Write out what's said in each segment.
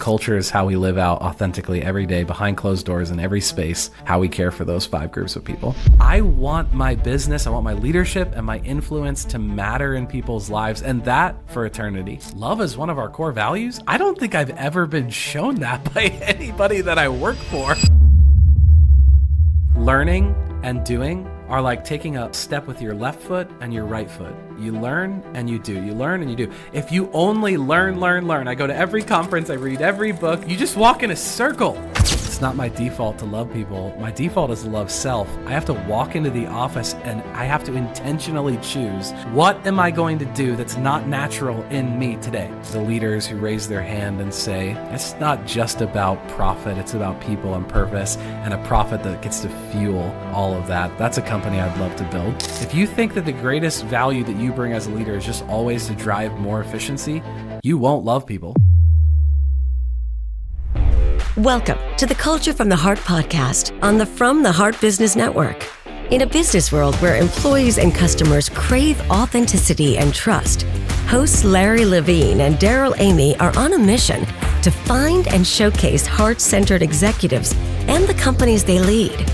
Culture is how we live out authentically every day, behind closed doors, in every space, how we care for those 5 groups of people. I want my business, I want my leadership and my influence to matter in people's lives, and that for eternity. Love is one of our core values. I don't think I've ever been shown that by anybody that I work for. Learning and doing are like taking a step with your left foot and your right foot. You learn and you do. You learn and you do. If you only learn, I go to every conference, I read every book, you just walk in a circle. It's not my default to love people. My default is to love self. I have to walk into the office and I have to intentionally choose, what am I going to do that's not natural in me today? The leaders who raise their hand and say, it's not just about profit, it's about people and purpose, and a profit that gets to fuel all of that. That's a company I'd love to build. If you think that the greatest value that you bring as a leader is just always to drive more efficiency, you won't love people. Welcome to the Culture from the Heart podcast on the From the Heart Business Network. In a business world where employees and customers crave authenticity and trust, hosts Larry Levine and Darrell are on a mission to find and showcase heart-centered executives and the companies they lead.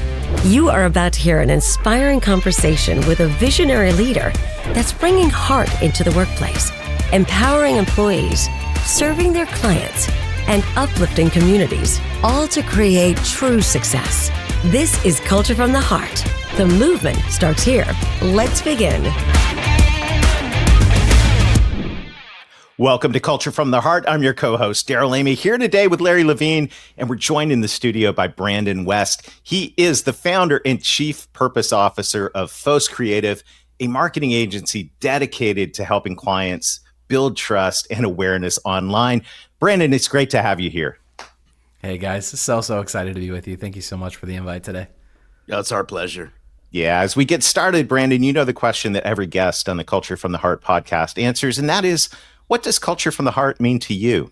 You are about to hear an inspiring conversation with a visionary leader that's bringing heart into the workplace, empowering employees, serving their clients, and uplifting communities, all to create true success. This is Culture from the Heart. The movement starts here. Let's begin. Welcome to Culture from the Heart. I'm your co-host, Darrell, here today with Larry Levine, and we're joined in the studio by Brandon West. He is the founder and chief purpose officer of FOSS Creative, a marketing agency dedicated to helping clients build trust and awareness online. Brandon, it's great to have you here. Hey guys, so excited to be with you. Thank you so much for the invite today. Yeah, it's our pleasure. Yeah, as we get started, Brandon, you know the question that every guest on the Culture from the Heart podcast answers, and that is, what does Culture from the Heart mean to you?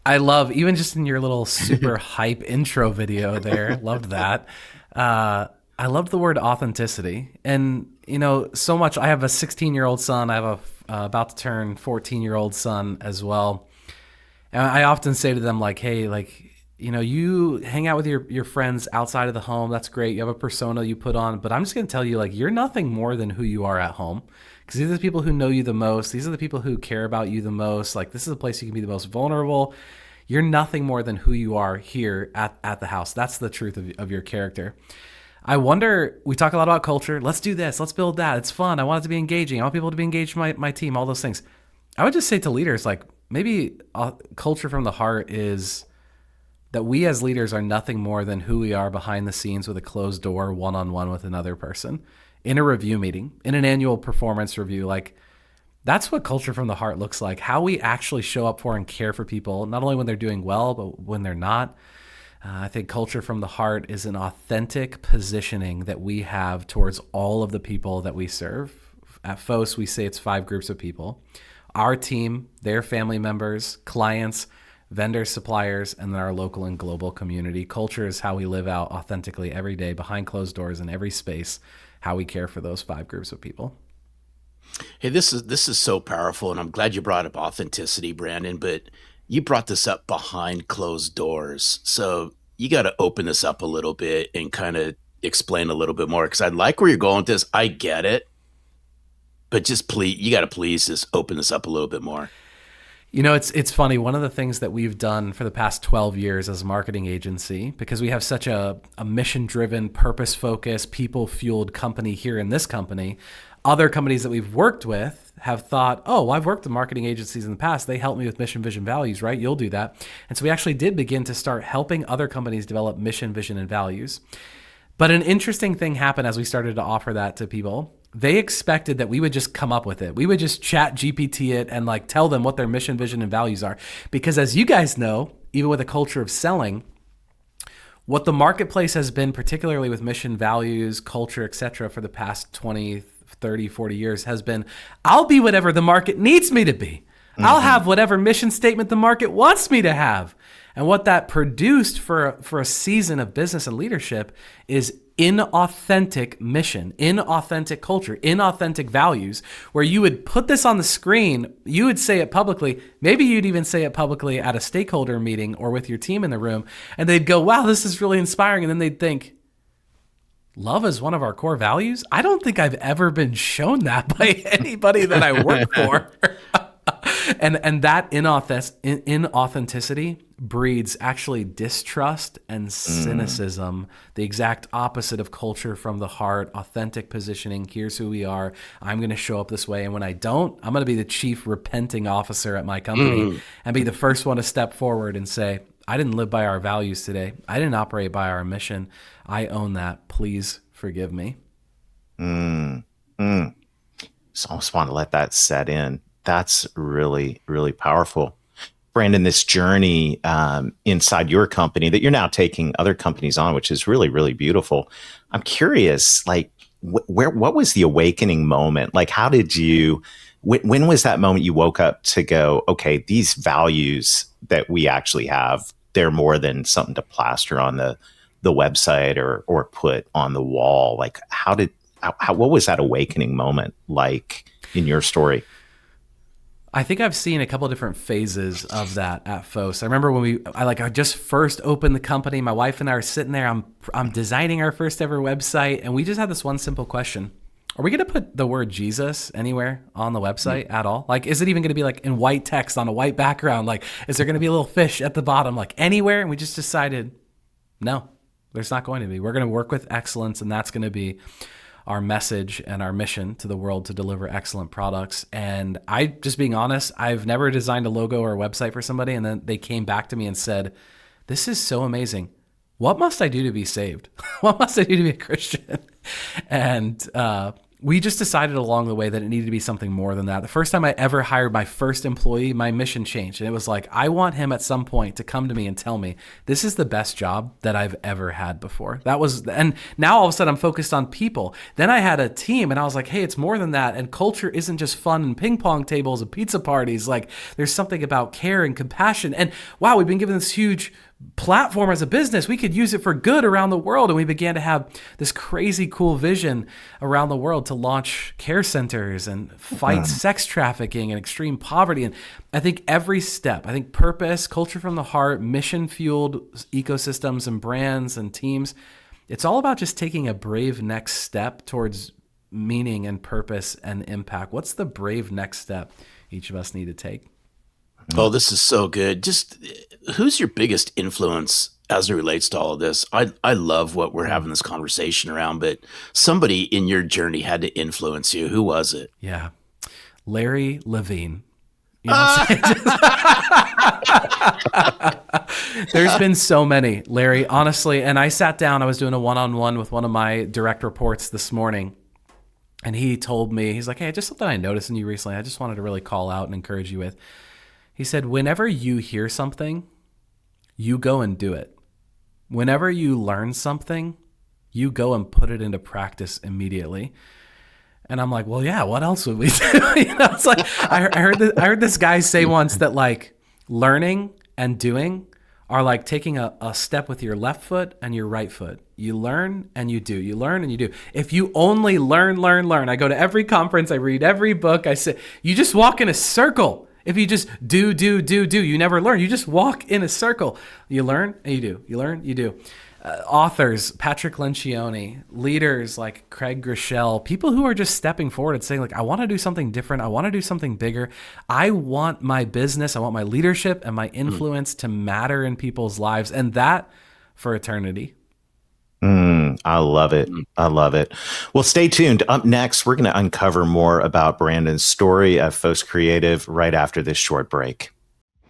I love, even just in your little super hype intro video there, loved that. I love the word authenticity. And, you know, so much, I have a 16-year-old son. I have a about to turn 14-year-old son as well. And I often say to them, like, hey, like, you know, you hang out with your friends outside of the home. That's great. You have a persona you put on. But I'm just going to tell you, like, you're nothing more than who you are at home. Because these are the people who know you the most. These are the people who care about you the most. Like, this is a place you can be the most vulnerable. You're nothing more than who you are here at the house. That's the truth of your character. I wonder, we talk a lot about culture. Let's do this. Let's build that. It's fun. I want it to be engaging. I want people to be engaged in my team, all those things. I would just say to leaders, like, maybe culture from the heart is that we as leaders are nothing more than who we are behind the scenes with a closed door, one-on-one with another person, in a review meeting, in an annual performance review. Like, that's what culture from the heart looks like. How we actually show up for and care for people, not only when they're doing well, but when they're not. I think culture from the heart is an authentic positioning that we have towards all of the people that we serve. At FOSS, we say it's 5 groups of people. Our team, their family members, clients, vendors, suppliers, and then our local and global community. Culture is how we live out authentically every day, behind closed doors, in every space, how we care for those 5 groups of people. Hey, this is so powerful, and I'm glad you brought up authenticity, Brandon, but you brought this up behind closed doors. So you got to open this up a little bit and kind of explain a little bit more, because I like where you're going with this. I get it, but just you got to please just open this up a little bit more. You know, it's funny. One of the things that we've done for the past 12 years as a marketing agency, because we have such a mission-driven, purpose-focused, people-fueled company here in this company, other companies that we've worked with have thought, oh, I've worked with marketing agencies in the past. They help me with mission, vision, values, right? You'll do that. And so we actually did begin to start helping other companies develop mission, vision, and values. But an interesting thing happened as we started to offer that to people. They expected that we would just come up with it. We would just chat GPT it and like tell them what their mission, vision, and values are. Because as you guys know, even with a culture of selling, what the marketplace has been, particularly with mission, values, culture, et cetera, for the past 20, 30, 40 years has been, I'll be whatever the market needs me to be. Mm-hmm. I'll have whatever mission statement the market wants me to have. And what that produced for a season of business and leadership is inauthentic mission, inauthentic culture, inauthentic values, where you would put this on the screen, you would say it publicly, maybe you'd even say it publicly at a stakeholder meeting or with your team in the room, and they'd go, wow, this is really inspiring. And then they'd think, love is one of our core values? I don't think I've ever been shown that by anybody that I work for. And that inauthenticity breeds actually distrust and cynicism, the exact opposite of culture from the heart, authentic positioning. Here's who we are. I'm going to show up this way. And when I don't, I'm going to be the chief repenting officer at my company and be the first one to step forward and say, I didn't live by our values today. I didn't operate by our mission. I own that. Please forgive me. So I just want to let that set in. That's really, really powerful. Brandon, this journey inside your company that you're now taking other companies on, which is really, really beautiful. I'm curious, like, what was the awakening moment? Like, how did you, when was that moment you woke up to go, okay, these values that we actually have, they're more than something to plaster on the website or put on the wall? Like, what was that awakening moment like in your story? I think I've seen a couple of different phases of that at FOSS. I remember when I just first opened the company, my wife and I are sitting there, I'm designing our first ever website, and we just had this one simple question. Are we going to put the word Jesus anywhere on the website at all? Like, is it even going to be like in white text on a white background? Like, is there going to be a little fish at the bottom, like anywhere? And we just decided, no, there's not going to be. We're going to work with excellence, and that's going to be our message and our mission to the world to deliver excellent products. And I, just being honest, I've never designed a logo or a website for somebody, and then they came back to me and said, this is so amazing. What must I do to be saved? What must I do to be a Christian? And we just decided along the way that it needed to be something more than that. The first time I ever hired my first employee, my mission changed. And it was like, I want him at some point to come to me and tell me, this is the best job that I've ever had before. And now all of a sudden I'm focused on people. Then I had a team and I was like, hey, it's more than that. And culture isn't just fun and ping pong tables and pizza parties. Like, there's something about care and compassion. And wow, we've been given this huge platform as a business. We could use it for good around the world. And we began to have this crazy cool vision around the world to launch care centers and fight sex trafficking and extreme poverty. And I think every step, purpose, culture from the heart, mission fueled ecosystems and brands and teams, it's all about just taking a brave next step towards meaning and purpose and impact. What's the brave next step each of us need to take? Oh, this is so good. Just who's your biggest influence as it relates to all of this? I love what we're having this conversation around, but somebody in your journey had to influence you. Who was it? Yeah. Larry Levine. You know what I'm saying? There's been so many, Larry, honestly. And I sat down, I was doing a one-on-one with one of my direct reports this morning. And he told me, he's like, hey, just something I noticed in you recently. I just wanted to really call out and encourage you with. He said, whenever you hear something, you go and do it. Whenever you learn something, you go and put it into practice immediately. And I'm like, well, yeah, what else would we do? It's like, I heard this guy say once that like learning and doing are like taking a step with your left foot and your right foot. You learn and you do. You learn and you do. If you only learn, I go to every conference, I read every book, I say, you just walk in a circle. If you just do, you never learn. You just walk in a circle. You learn and you do. You learn, you do. Authors, Patrick Lencioni, leaders like Craig Groeschel, people who are just stepping forward and saying, like, I want to do something different. I want to do something bigger. I want my business, I want my leadership and my influence to matter in people's lives, and that for eternity. I love it. I love it. Well, stay tuned. Up next, we're going to uncover more about Brandon's story at FOSS Creative right after this short break.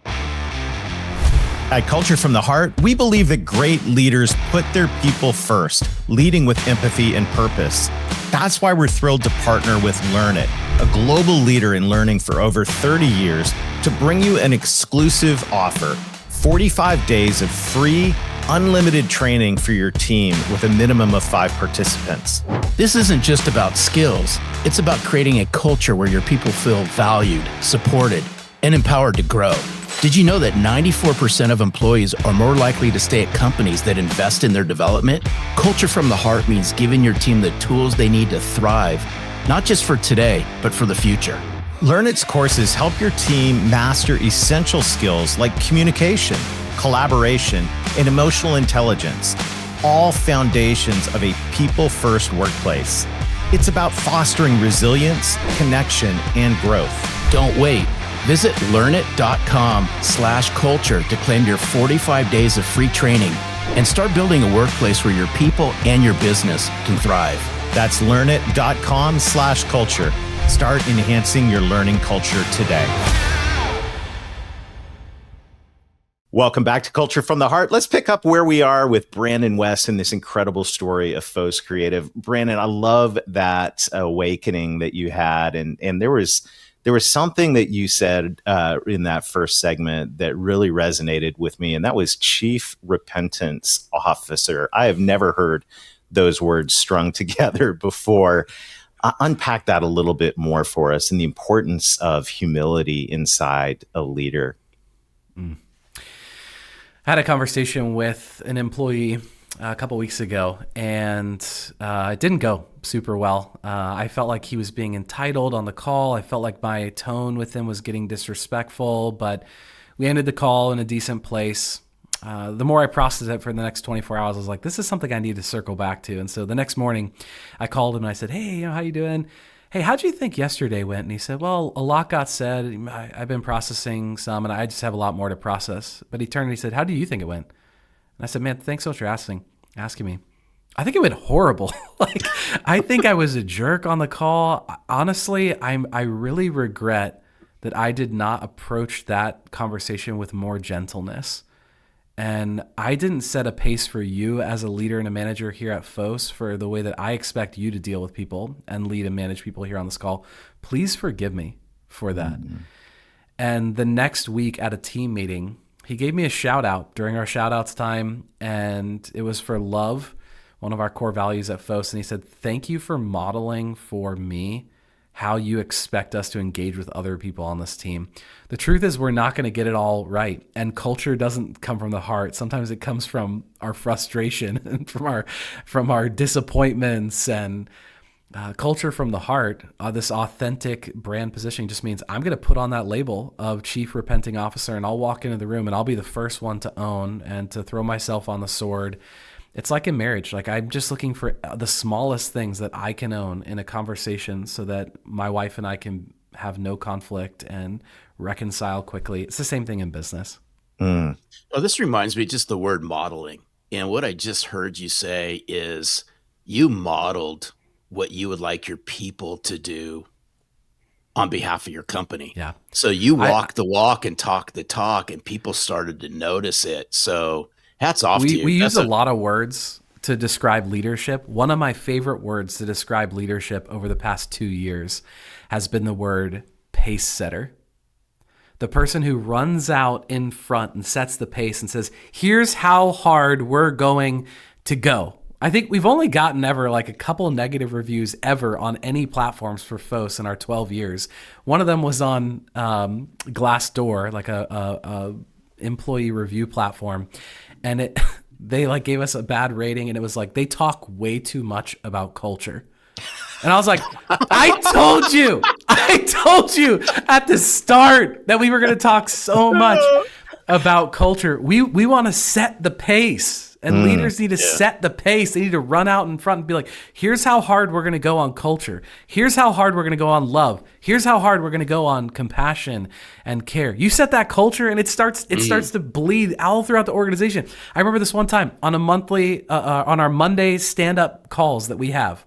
At Culture from the Heart, we believe that great leaders put their people first, leading with empathy and purpose. That's why we're thrilled to partner with Learn It, a global leader in learning for over 30 years, to bring you an exclusive offer: 45 days of free, unlimited training for your team with a minimum of 5 participants. This isn't just about skills. It's about creating a culture where your people feel valued, supported, and empowered to grow. Did you know that 94% of employees are more likely to stay at companies that invest in their development? Culture from the heart means giving your team the tools they need to thrive, not just for today, but for the future. LearnIt's courses help your team master essential skills like communication, collaboration, and emotional intelligence, all foundations of a people-first workplace. It's about fostering resilience, connection, and growth. Don't wait. Visit learnit.com/culture to claim your 45 days of free training and start building a workplace where your people and your business can thrive. That's learnit.com/culture. Start enhancing your learning culture today. Welcome back to Culture from the Heart. Let's pick up where we are with Brandon West and this incredible story of FOSS Creative. Brandon, I love that awakening that you had, and there was something that you said in that first segment that really resonated with me, and that was Chief Repentance Officer. I have never heard those words strung together before. Unpack that a little bit more for us and the importance of humility inside a leader. I had a conversation with an employee a couple weeks ago, and it didn't go super well. I felt like he was being entitled on the call. I felt like my tone with him was getting disrespectful, but we ended the call in a decent place. The more I processed it for the next 24 hours, I was like, this is something I need to circle back to. And so the next morning I called him and I said, hey, how you doing? Hey, how'd you think yesterday went? And he said, well, a lot got said. I've been processing some, and I just have a lot more to process. But he turned and he said, how do you think it went? And I said, man, thanks so much for asking me. I think it went horrible. I think I was a jerk on the call. Honestly, I really regret that I did not approach that conversation with more gentleness. And I didn't set a pace for you as a leader and a manager here at FOSS for the way that I expect you to deal with people and lead and manage people here on this call. Please forgive me for that. Mm-hmm. And the next week at a team meeting, he gave me a shout out during our shout outs time, and it was for love, one of our core values at FOSS. And he said, thank you for modeling for me how you expect us to engage with other people on this team. The truth is we're not going to get it all right. And culture doesn't come from the heart. Sometimes it comes from our frustration and from our disappointments. And culture from the heart, this authentic brand positioning just means I'm going to put on that label of Chief Repenting Officer, and I'll walk into the room and I'll be the first one to own and to throw myself on the sword. It's like in marriage. I'm just looking for the smallest things that I can own in a conversation so that my wife and I can have no conflict and reconcile quickly. It's the same thing in business. Oh, this reminds me just the word modeling. And what I just heard you say is you modeled what you would like your people to do on behalf of your company. Yeah. So you walk the walk and talk the talk, and people started to notice it. So hats off to you. We use a lot of words to describe leadership. One of my favorite words to describe leadership over the past 2 years has been the word pace setter. The person who runs out in front and sets the pace and says, here's how hard we're going to go. I think we've only gotten ever a couple negative reviews ever on any platforms for FOSS in our 12 years. One of them was on Glassdoor, a employee review platform. And they gave us a bad rating, and it was they talk way too much about culture. And I was like, I told you at the start that we were going to talk so much about culture. We want to set the pace. And leaders need to set the pace. They need to run out in front and be like, here's how hard we're going to go on culture. Here's how hard we're going to go on love. Here's how hard we're going to go on compassion and care. You set that culture, and it starts to bleed all throughout the organization. I remember this one time on on our Monday stand-up calls that we have.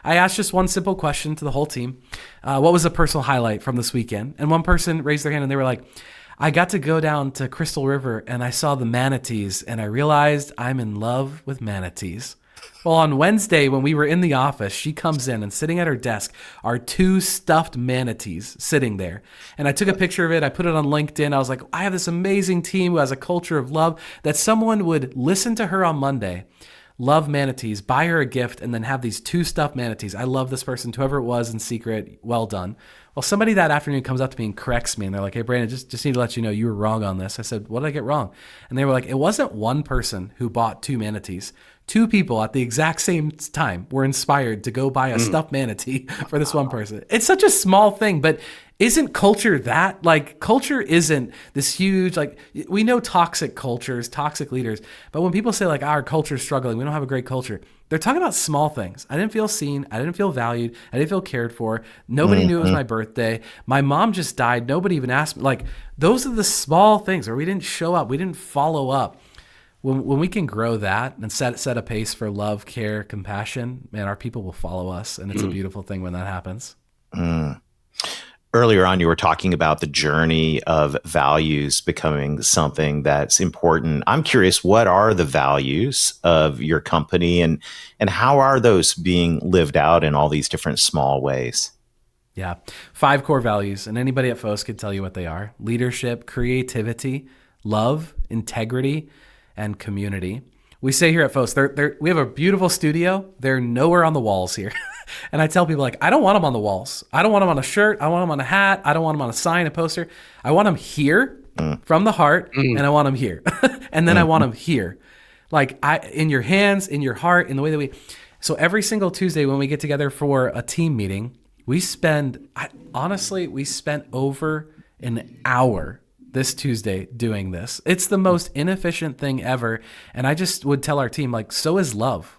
I asked just one simple question to the whole team. What was a personal highlight from this weekend? And one person raised their hand and they were like, I got to go down to Crystal River and I saw the manatees and I realized I'm in love with manatees. Well, on Wednesday when we were in the office, she comes in and sitting at her desk are 2 stuffed manatees sitting there. And I took a picture of it. I put it on LinkedIn. I was like, I have this amazing team who has a culture of love, that someone would listen to her on Monday, love manatees, buy her a gift, and then have these 2 stuffed manatees. I love this person, whoever it was in secret, well done. Well, somebody that afternoon comes up to me and corrects me, and they're like, hey, Brandon, just need to let you know you were wrong on this. I said, what did I get wrong? And they were like, it wasn't one person who bought 2 manatees. 2 people at the exact same time were inspired to go buy a stuffed manatee for this one person. It's such a small thing, but isn't culture that? Like, culture isn't this huge, like, we know toxic cultures, toxic leaders, but when people say like our culture's struggling, we don't have a great culture, they're talking about small things. I didn't feel seen. I didn't feel valued. I didn't feel cared for. Nobody knew it was my birthday. My mom just died. Nobody even asked me. Like, those are the small things where we didn't show up. We didn't follow up. When we can grow that and set a pace for love, care, compassion, man, our people will follow us. And it's a beautiful thing when that happens. Earlier on, you were talking about the journey of values becoming something that's important. I'm curious, what are the values of your company, and how are those being lived out in all these different small ways? Yeah. 5 core values, and anybody at FOSS could tell you what they are: leadership, creativity, love, integrity, and community. We say here at FOSS, we have a beautiful studio. They're nowhere on the walls here. And I tell people, like, I don't want them on the walls. I don't want them on a shirt. I want them on a hat. I don't want them on a sign, a poster. I want them here from the heart, and I want them here. And then I want them here. Like, in your hands, in your heart, in the way that so every single Tuesday when we get together for a team meeting, we spent over an hour this Tuesday doing this. It's the most inefficient thing ever. And I just would tell our team, like, so is love.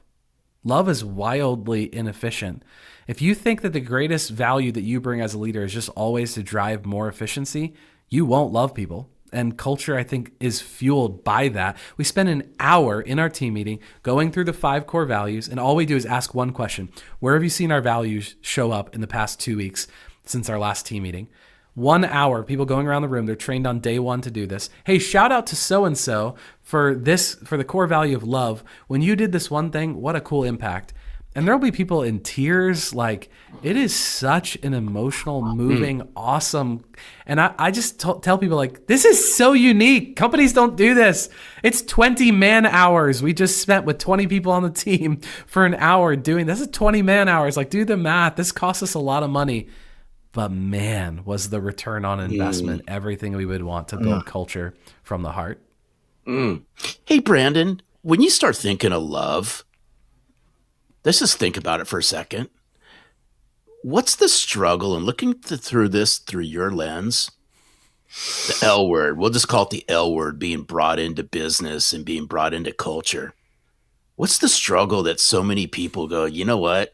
Love is wildly inefficient. If you think that the greatest value that you bring as a leader is just always to drive more efficiency, you won't love people. And culture, I think, is fueled by that. We spend an hour in our team meeting going through the 5 core values, and all we do is ask one question: where have you seen our values show up in the past 2 weeks since our last team meeting? 1 hour, people going around the room. They're trained on day 1 to do this. Hey, shout out to so-and-so for the core value of love. When you did this one thing, what a cool impact. And there'll be people in tears. Like, it is such an emotional, moving, awesome. And I just tell people, like, this is so unique. Companies don't do this. It's 20 man hours we just spent with 20 people on the team for an hour doing this. Is 20 man hours. Like, do the math. This costs us a lot of money. But man, was the return on investment everything we would want to build culture from the heart. Hey, Brandon, when you start thinking of love, let's just think about it for a second. What's the struggle in looking through this through your lens? The L word, we'll just call it the L word, being brought into business and being brought into culture. What's the struggle that so many people go, you know what?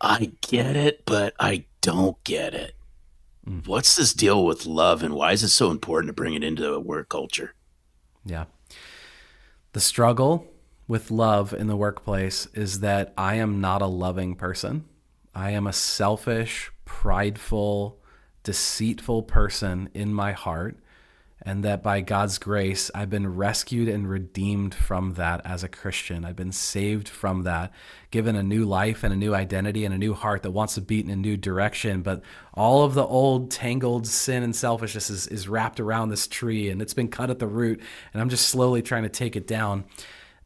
I get it, but I don't get it. What's this deal with love, and why is it so important to bring it into a work culture? Yeah. The struggle with love in the workplace is that I am not a loving person. I am a selfish, prideful, deceitful person in my heart, and that by God's grace, I've been rescued and redeemed from that as a Christian. I've been saved from that, given a new life and a new identity and a new heart that wants to beat in a new direction. But all of the old tangled sin and selfishness is wrapped around this tree, and it's been cut at the root, and I'm just slowly trying to take it down.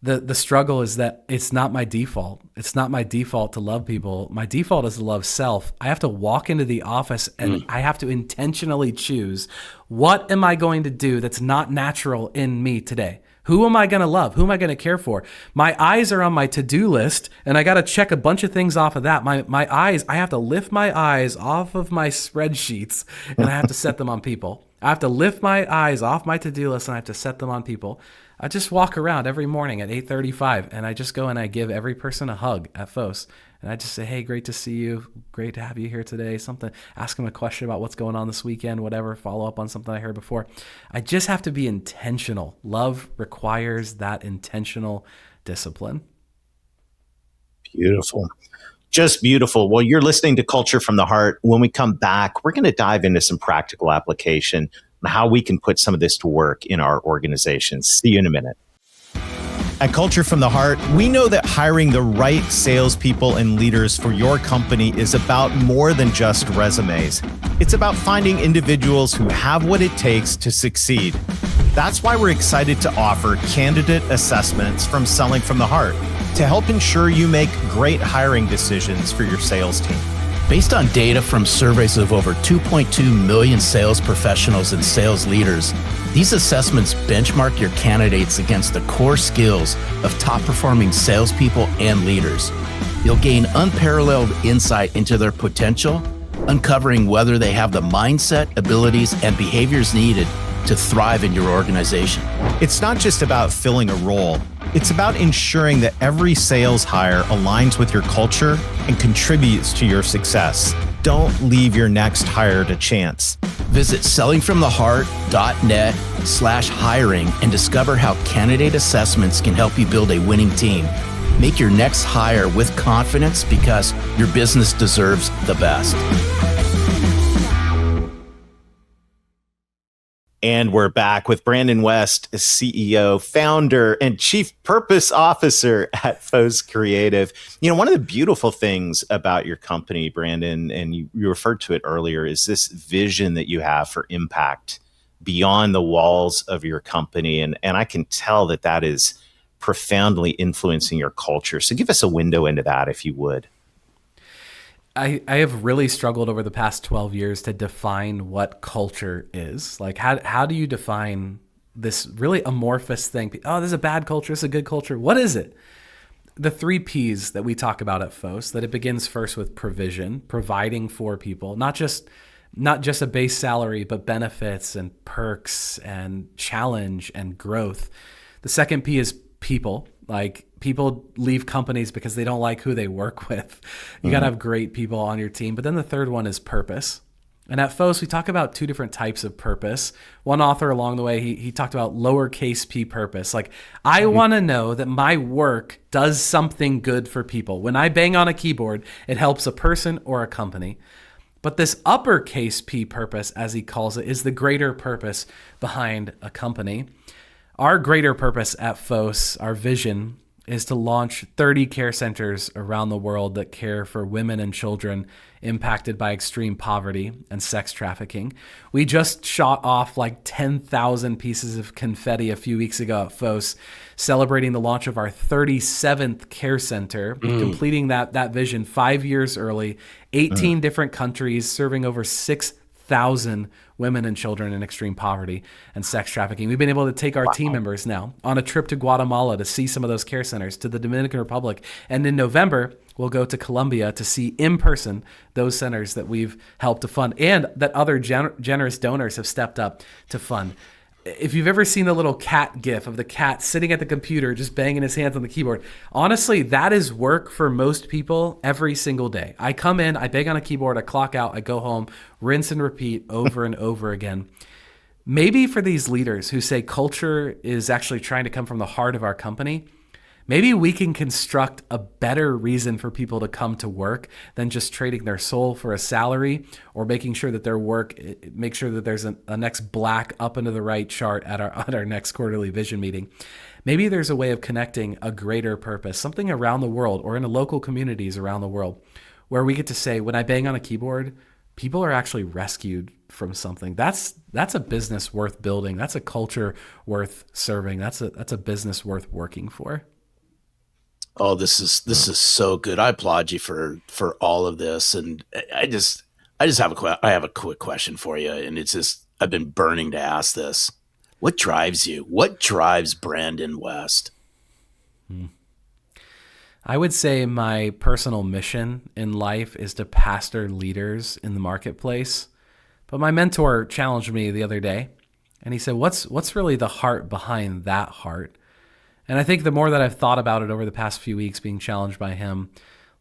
The struggle is that it's not my default. It's not my default to love people. My default is to love self. I have to walk into the office and I have to intentionally choose, what am I going to do that's not natural in me today? Who am I going to love? Who am I going to care for? My eyes are on my to-do list, and I got to check a bunch of things off of that. My eyes, I have to lift my eyes off of my spreadsheets, and I have to set them on people. I have to lift my eyes off my to-do list, and I have to set them on people. I just walk around every morning at 8:35, and I just go and I give every person a hug at FOSS. And I just say, hey, great to see you. Great to have you here today. Something, ask them a question about what's going on this weekend, whatever, follow up on something I heard before. I just have to be intentional. Love requires that intentional discipline. Beautiful. Just beautiful. Well, you're listening to Culture from the Heart. When we come back, we're going to dive into some practical application on how we can put some of this to work in our organizations. See you in a minute. At Culture from the Heart, we know that hiring the right salespeople and leaders for your company is about more than just resumes. It's about finding individuals who have what it takes to succeed. That's why we're excited to offer candidate assessments from Selling from the Heart to help ensure you make great hiring decisions for your sales team. Based on data from surveys of over 2.2 million sales professionals and sales leaders, these assessments benchmark your candidates against the core skills of top-performing salespeople and leaders. You'll gain unparalleled insight into their potential, uncovering whether they have the mindset, abilities, and behaviors needed to thrive in your organization. It's not just about filling a role. It's about ensuring that every sales hire aligns with your culture and contributes to your success. Don't leave your next hire to chance. Visit sellingfromtheheart.net/hiring and discover how candidate assessments can help you build a winning team. Make your next hire with confidence because your business deserves the best. And we're back with Brandon West, CEO, founder, and chief purpose officer at FOSS Creative. You know, one of the beautiful things about your company, Brandon, and you referred to it earlier, is this vision that you have for impact beyond the walls of your company. And I can tell that that is profoundly influencing your culture. So give us a window into that, if you would. I have really struggled over the past 12 years to define what culture is. Like, how do you define this really amorphous thing? Oh, this is a bad culture. This is a good culture. What is it? The 3 Ps that we talk about at FOSS, that it begins first with provision, providing for people, not just a base salary, but benefits and perks and challenge and growth. The second P is people. Like, people leave companies because they don't like who they work with. You got to have great people on your team. But then the third one is purpose. And at FOSS, we talk about 2 different types of purpose. One author along the way, he talked about lowercase p purpose. Like, I want to know that my work does something good for people. When I bang on a keyboard, it helps a person or a company. But this uppercase P purpose, as he calls it, is the greater purpose behind a company. Our greater purpose at FOSS, our vision, is to launch 30 care centers around the world that care for women and children impacted by extreme poverty and sex trafficking. We just shot off like 10,000 pieces of confetti a few weeks ago at FOSS, celebrating the launch of our 37th care center, completing that vision 5 years early, 18 different countries, serving over 6,000 women and children in extreme poverty and sex trafficking. We've been able to take our team members now on a trip to Guatemala to see some of those care centers, to the Dominican Republic. And in November, we'll go to Colombia to see in person those centers that we've helped to fund and that other generous donors have stepped up to fund. If you've ever seen the little cat gif of the cat sitting at the computer, just banging his hands on the keyboard, honestly, that is work for most people every single day. I come in, I bang on a keyboard, I clock out, I go home, rinse and repeat over and over again. Maybe for these leaders who say culture is actually trying to come from the heart of our company, maybe we can construct a better reason for people to come to work than just trading their soul for a salary or making sure that their work, make sure that there's a next black up into the right chart at our next quarterly vision meeting. Maybe there's a way of connecting a greater purpose, something around the world or in the local communities around the world, where we get to say, when I bang on a keyboard, people are actually rescued from something. That's a business worth building. That's a culture worth serving. That's a business worth working for. Oh, this is so good. I applaud you for all of this, and I just have a quick question for you, and it's just I've been burning to ask this. What drives you? What drives Brandon West? I would say my personal mission in life is to pastor leaders in the marketplace. But my mentor challenged me the other day, and he said, "What's really the heart behind that heart?" And I think the more that I've thought about it over the past few weeks, being challenged by him,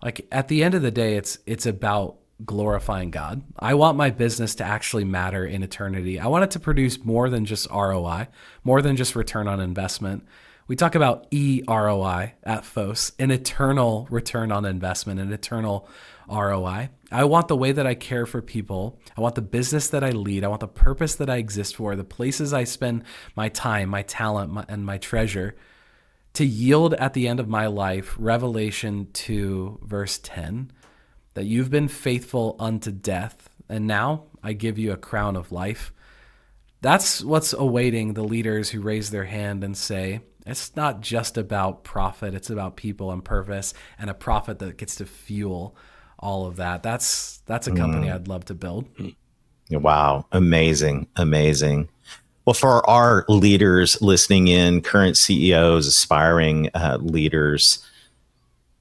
like at the end of the day, it's about glorifying God. I want my business to actually matter in eternity. I want it to produce more than just ROI, more than just return on investment. We talk about EROI at FOSS, an eternal return on investment, an eternal ROI. I want the way that I care for people. I want the business that I lead. I want the purpose that I exist for, the places I spend my time, my talent, and my treasure to yield at the end of my life, Revelation 2, verse 10, that you've been faithful unto death, and now I give you a crown of life. that's what's awaiting the leaders who raise their hand and say, it's not just about profit, it's about people and purpose, and a profit that gets to fuel all of that. That's a company I'd love to build. Wow. Amazing. Amazing. Well, for our leaders listening in, current CEOs, aspiring leaders,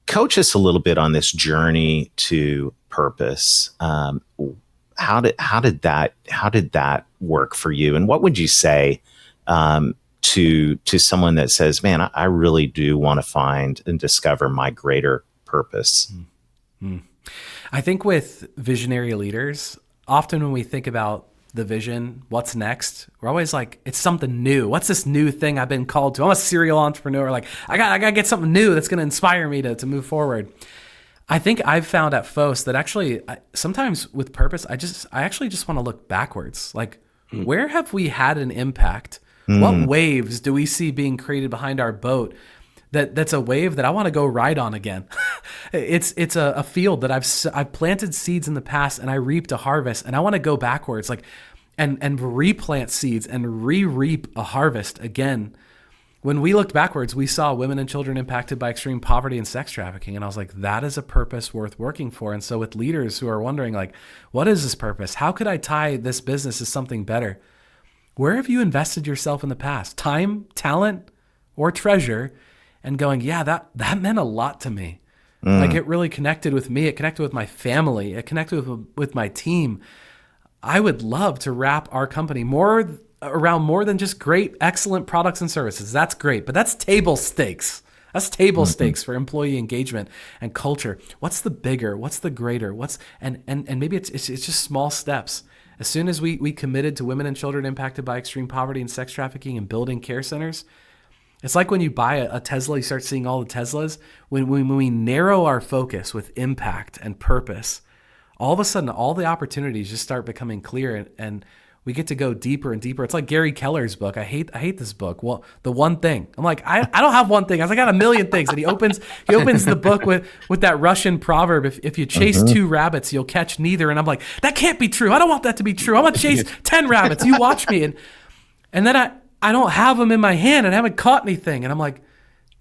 coach us a little bit on this journey to purpose. How did that work for you? And what would you say to someone that says, man, I really do want to find and discover my greater purpose? I think with visionary leaders, often when we think about the vision, what's next, we're always like, it's something new. What's this new thing I've been called to? I'm a serial entrepreneur. Like, I gotta get something new that's going to inspire me to move forward. I think I've found at FOSS that actually sometimes with purpose, I actually just want to look backwards. Like, where have we had an impact? What waves do we see being created behind our boat that's a wave that I want to go ride on again? It's a field that I've planted seeds in the past and I reaped a harvest, and I want to go backwards, like, and replant seeds and reap a harvest again. When we looked backwards, we saw women and children impacted by extreme poverty and sex trafficking. And I was like, that is a purpose worth working for. And so with leaders who are wondering, like, what is this purpose? How could I tie this business to something better? Where have you invested yourself in the past? Time, talent, or treasure? And going, yeah, that meant a lot to me. Like, it really connected with me. It connected with my family. It connected with my team. I would love to wrap our company around more than just great, excellent products and services. That's great, but that's table stakes. That's table stakes for employee engagement and culture. What's the bigger? What's the greater? And maybe it's just small steps. As soon as we committed to women and children impacted by extreme poverty and sex trafficking and building care centers, it's like when you buy a Tesla, you start seeing all the Teslas. When we narrow our focus with impact and purpose, all of a sudden, all the opportunities just start becoming clear, and we get to go deeper and deeper. It's like Gary Keller's book. I hate this book. Well, The One Thing. I'm like, I don't have one thing. I got a million things. And he opens the book with that Russian proverb. If you chase two rabbits, you'll catch neither. And I'm like, that can't be true. I don't want that to be true. I'm gonna chase 10 rabbits. You watch me. And then I don't have them in my hand and I haven't caught anything. And I'm like,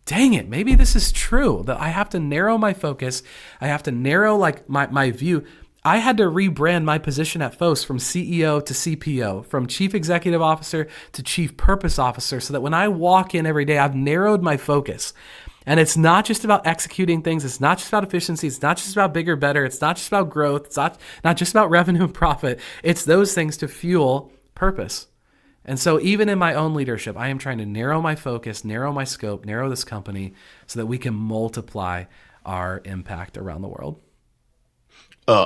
dang it, maybe this is true. That I have to narrow my focus. I have to narrow like my view. I had to rebrand my position at FOSS from CEO to CPO, from Chief Executive Officer to Chief Purpose Officer, so that when I walk in every day, I've narrowed my focus. And it's not just about executing things. It's not just about efficiency. It's not just about bigger, better. It's not just about growth. It's not just about revenue and profit. It's those things to fuel purpose. And so even in my own leadership, I am trying to narrow my focus, narrow my scope, narrow this company so that we can multiply our impact around the world.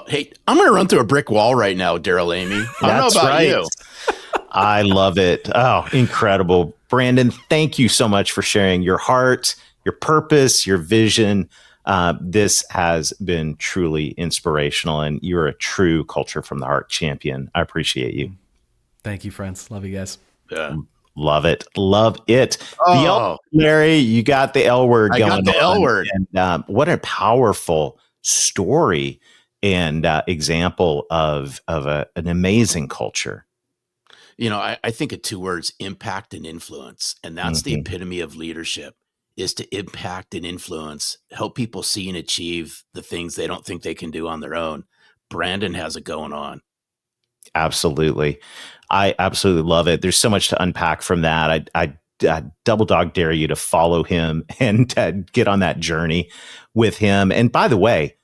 Hey, I'm going to run through a brick wall right now, Darrell, Amy. I don't know about you. I love it. Oh, incredible. Brandon, thank you so much for sharing your heart, your purpose, your vision. This has been truly inspirational, and you're a true culture from the heart champion. I appreciate you. Thank you, friends. Love you guys. Yeah. Love it. Love it. Oh. Larry, you got the L word going on. I got the L word. And what a powerful story and example of an amazing culture. You know, I think of two words, impact and influence. And that's the epitome of leadership, is to impact and influence, help people see and achieve the things they don't think they can do on their own. Brandon has it going on. Absolutely. I absolutely love it. There's so much to unpack from that. I double dog dare you to follow him and get on that journey with him. And by the way,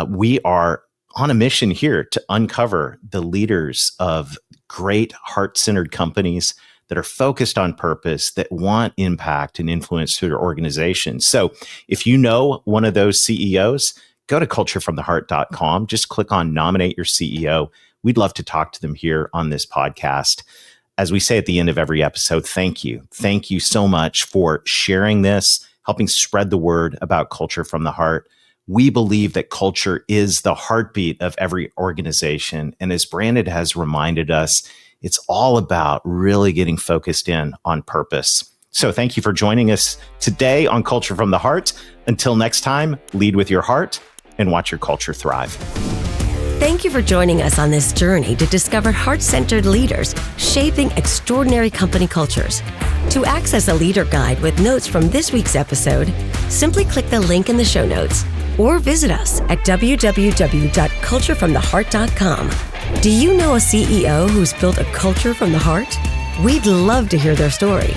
we are on a mission here to uncover the leaders of great heart-centered companies that are focused on purpose, that want impact and influence through their organizations. So if you know one of those CEOs, go to culturefromtheheart.com. Just click on nominate your CEO. We'd love to talk to them here on this podcast. As we say at the end of every episode, thank you. Thank you so much for sharing this, helping spread the word about Culture from the Heart. We believe that culture is the heartbeat of every organization. And as Brandon has reminded us, it's all about really getting focused in on purpose. So thank you for joining us today on Culture from the Heart. Until next time, lead with your heart and watch your culture thrive. Thank you for joining us on this journey to discover heart-centered leaders shaping extraordinary company cultures. To access a leader guide with notes from this week's episode, simply click the link in the show notes or visit us at www.culturefromtheheart.com. Do you know a CEO who's built a culture from the heart? We'd love to hear their story.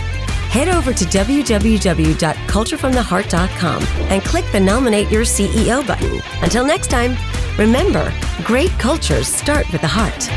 Head over to www.culturefromtheheart.com and click the Nominate Your CEO button. Until next time, remember, great cultures start with the heart.